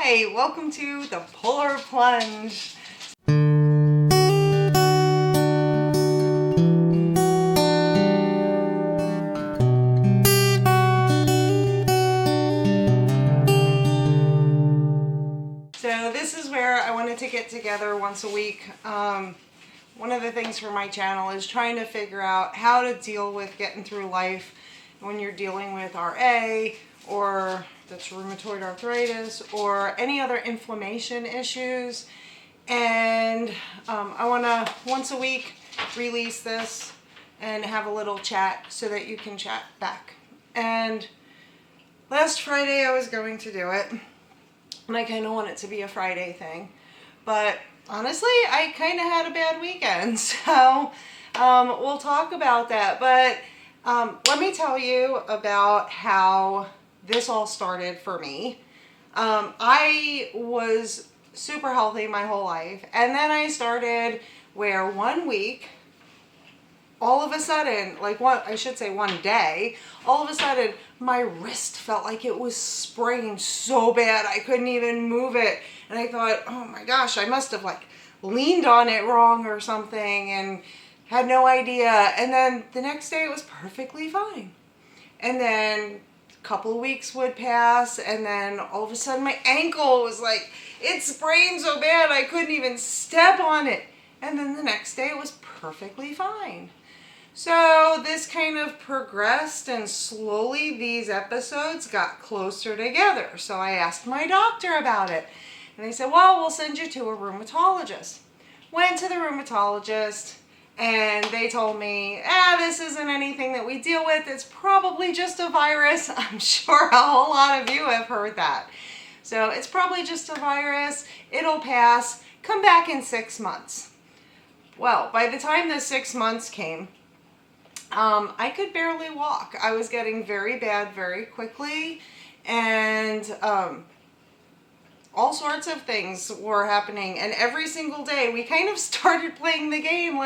Hi, welcome to the Polar Plunge. So this is where I wanted to get together once a week. One of the things for my channel is trying to figure out how to deal with getting through life when you're dealing with RA or that's rheumatoid arthritis or any other inflammation issues. And I want to once a week release this and have a little chat so that you can chat back. And last Friday I was going to do it, and I kind of want it to be a Friday thing, but honestly I kind of had a bad weekend, so we'll talk about that. But let me tell you about how this all started for me. I was super healthy my whole life, and then I started where one week, all of a sudden, one day, all of a sudden my wrist felt like it was sprained so bad I couldn't even move it. And I thought, oh my gosh, I must have leaned on it wrong or something and had no idea. And then the next day it was perfectly fine. And then a couple of weeks would pass, and then all of a sudden my ankle was it sprained so bad I couldn't even step on it. And then the next day it was perfectly fine. So this kind of progressed, and slowly these episodes got closer together. So I asked my doctor about it, and they said, well, we'll send you to a rheumatologist. Went to the rheumatologist, and they told me, this isn't anything that we deal with. It's probably just a virus. I'm sure a whole lot of you have heard that. So it's probably just a virus. It'll pass. Come back in 6 months. Well, by the time the 6 months came, I could barely walk. I was getting very bad very quickly, and all sorts of things were happening. And every single day we kind of started playing the game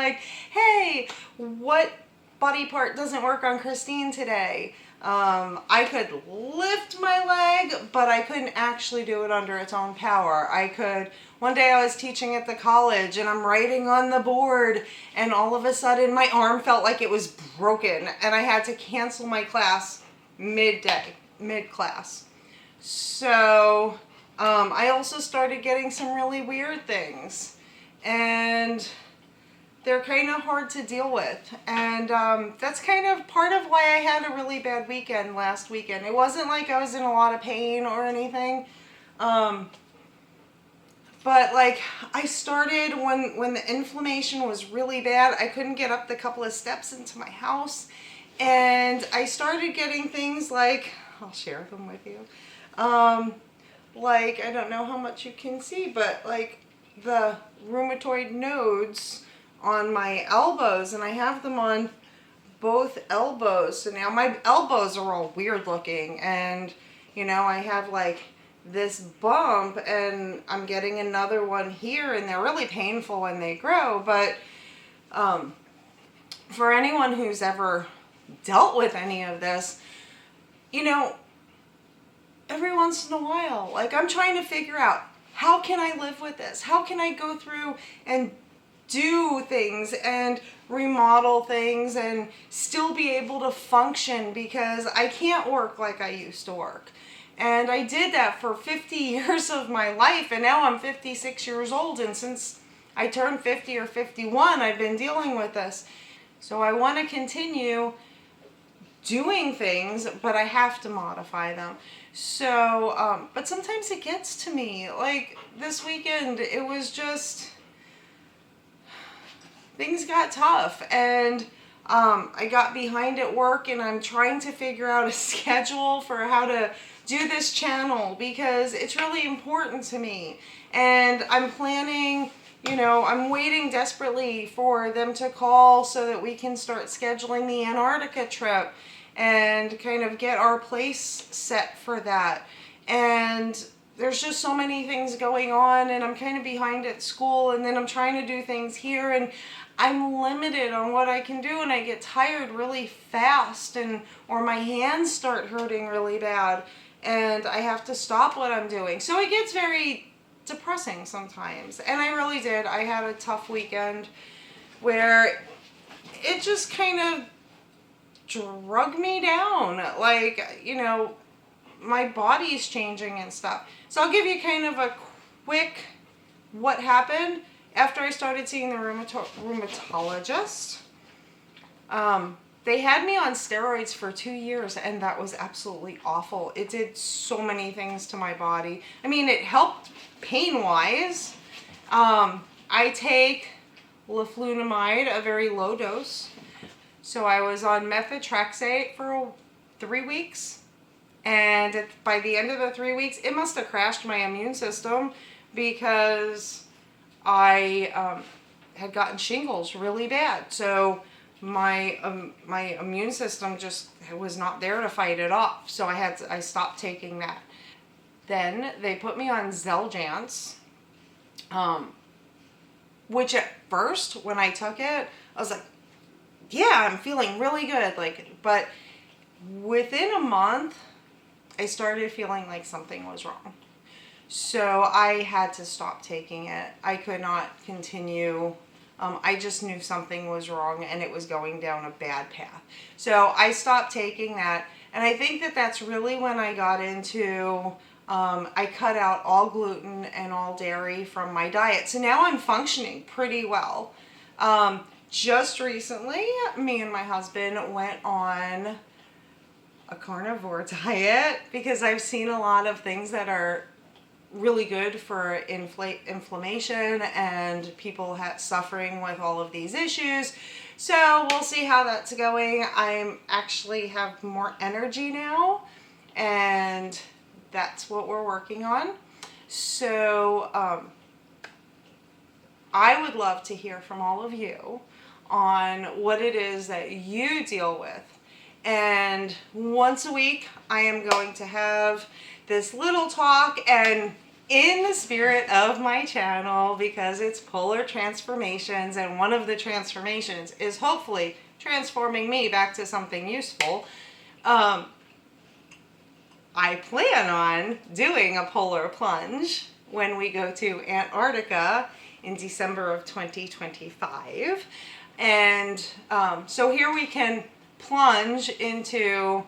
hey, what body part doesn't work on Christine today? I could lift my leg, but I couldn't actually do it under its own power. One day I was teaching at the college, and I'm writing on the board, and all of a sudden my arm felt like it was broken, and I had to cancel my class mid-class. So I also started getting some really weird things, and they're kind of hard to deal with. And that's kind of part of why I had a really bad weekend last weekend. It wasn't like I was in a lot of pain or anything. But I started when the inflammation was really bad. I couldn't get up the couple of steps into my house. And I started getting things I'll share them with you. I don't know how much you can see, but the rheumatoid nodes on my elbows, and I have them on both elbows. So now my elbows are all weird looking, and I have this bump, and I'm getting another one here, and they're really painful when they grow. But for anyone who's ever dealt with any of this, every once in a while, I'm trying to figure out, how can I live with this? How can I go through and do things and remodel things and still be able to function, because I can't work like I used to work. And I did that for 50 years of my life, and now I'm 56 years old, and since I turned 50 or 51, I've been dealing with this. So I want to continue doing things, but I have to modify them. So, but sometimes it gets to me. This weekend, it was just, things got tough, and I got behind at work, and I'm trying to figure out a schedule for how to do this channel, because it's really important to me. And I'm planning, I'm waiting desperately for them to call so that we can start scheduling the Antarctica trip and kind of get our place set for that. And there's just so many things going on, and I'm kind of behind at school, and then I'm trying to do things here, and I'm limited on what I can do, and I get tired really fast, or my hands start hurting really bad. and I have to stop what I'm doing. So it gets very depressing sometimes. And I really did. I had a tough weekend where it just kind of drug me down. Like, you know, my body's changing and stuff. So I'll give you kind of a quick what happened after I started seeing the rheumatologist. They had me on steroids for 2 years, and that was absolutely awful. It did so many things to my body. I mean, it helped pain-wise. I take leflunomide, a very low dose. So I was on methotrexate for 3 weeks. And by the end of the 3 weeks, it must have crashed my immune system because I had gotten shingles really bad. So my immune system just was not there to fight it off. So I stopped taking that. Then they put me on Xeljanz, which at first when I took it, I was like, yeah, I'm feeling really good. But within a month, I started feeling like something was wrong. So I had to stop taking it. I could not continue. I just knew something was wrong and it was going down a bad path. So I stopped taking that. And I think that that's really when I got into, I cut out all gluten and all dairy from my diet. So now I'm functioning pretty well. Just recently, me and my husband went on a carnivore diet because I've seen a lot of things that are really good for inflammation and people suffering with all of these issues. So we'll see how that's going. I actually have more energy now, and that's what we're working on. So I would love to hear from all of you on what it is that you deal with. And once a week, I am going to have this little talk, and in the spirit of my channel, because it's polar transformations, and one of the transformations is hopefully transforming me back to something useful, I plan on doing a polar plunge when we go to Antarctica in December of 2025. And so here we can plunge into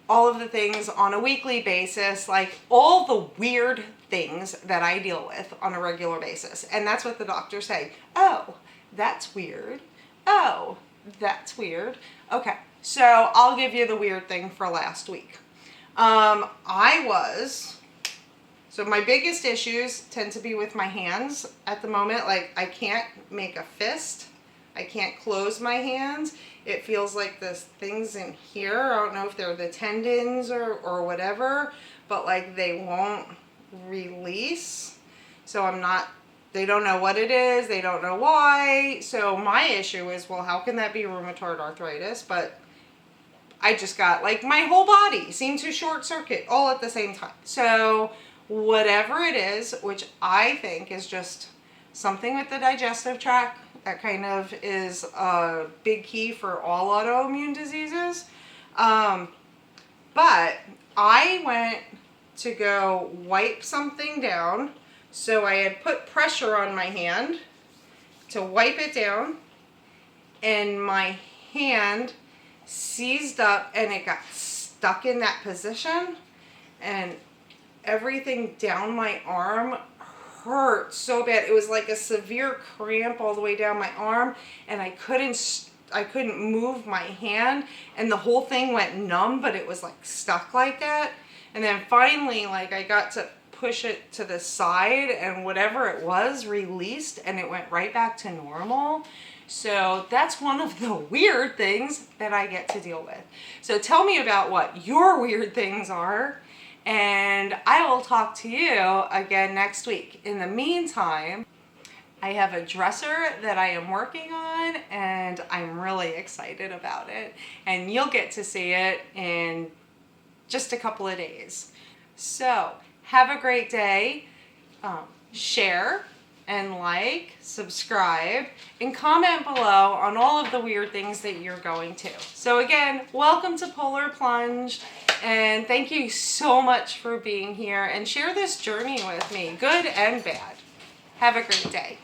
all of the things on a weekly basis, like all the weird things that I deal with on a regular basis. And that's what the doctors say. Oh, that's weird. Oh, that's weird. Okay, so I'll give you the weird thing for last week. So my biggest issues tend to be with my hands at the moment. Like, I can't make a fist. I can't close my hands. It feels like there's things in here. I don't know if they're the tendons or whatever, but like they won't release. So they don't know what it is. They don't know why. So my issue is, well, how can that be rheumatoid arthritis? But I just got, like, my whole body seemed to short circuit all at the same time. So whatever it is, which I think is just something with the digestive tract, that kind of is a big key for all autoimmune diseases. But I went to go wipe something down. So I had put pressure on my hand to wipe it down, and my hand seized up and it got stuck in that position, and everything down my arm hurt so bad. It was like a severe cramp all the way down my arm, and I couldn't move my hand, and the whole thing went numb, but it was like stuck like that. And then finally, like, I got to push it to the side, and whatever it was released, and it went right back to normal. So that's one of the weird things that I get to deal with. So tell me about what your weird things are, and I will talk to you again next week. In the meantime, I have a dresser that I am working on, and I'm really excited about it. And you'll get to see it in just a couple of days. So have a great day. Share, and like, subscribe, and comment below on all of the weird things that you're going to. So again, welcome to Polar Plunge, and thank you so much for being here, and share this journey with me, good and bad. Have a great day.